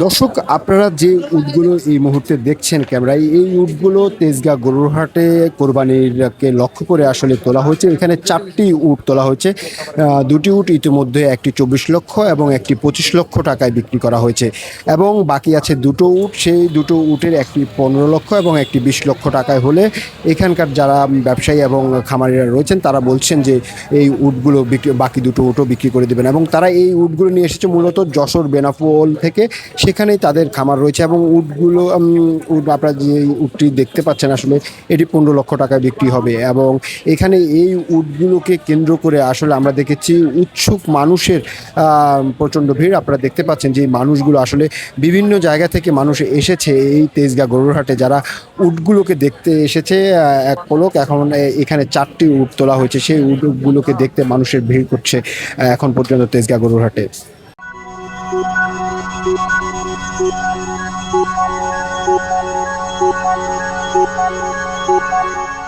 দর্শক, আপনারা যে উটগুলো এই মুহূর্তে দেখছেন ক্যামেরায়, এই উটগুলো তেজগাঁ গরুর হাটে কোরবানিরকে লক্ষ্য করে আসলে তোলা হয়েছে। এখানে ৪টি উট তোলা হয়েছে। ২টি উট ইতিমধ্যে, একটি ২৪ লক্ষ এবং একটি ২৫ লক্ষ টাকায় বিক্রি করা হয়েছে এবং বাকি আছে দুটো উট। সেই দুটো উটের একটি ১৫ লক্ষ এবং একটি ২০ লক্ষ টাকায় হলে এখানকার যারা ব্যবসায়ী এবং খামারিরা রয়েছেন তারা বলছেন যে এই উটগুলো বাকি দুটো উটও বিক্রি করে দেবেন এবং তারা এই উটগুলো নিয়ে এসেছে মূলত যশোর বেনাপোল থেকে। সেখানেই তাদের খামার রয়েছে এবং উটগুলো উট আপনারা যে উটটি দেখতে পাচ্ছেন আসলে এটি ১৫ লক্ষ টাকায় বিক্রি হবে এবং এখানে এই উটগুলোকে কেন্দ্র করে আসলে আমরা দেখেছি উৎসুক মানুষের প্রচণ্ড ভিড়। আপনারা দেখতে পাচ্ছেন যে এই মানুষগুলো আসলে বিভিন্ন জায়গা থেকে মানুষ এসেছে এই তেজগাঁ গরুর হাটে, যারা উটগুলোকে দেখতে এসেছে। এক পলক এখন এখানে ৪টি উট তোলা হয়েছে, সেই উটগুলোকে দেখতে মানুষের ভিড় করছে এখন পর্যন্ত তেজগাঁ গরুর হাটে। Thank you.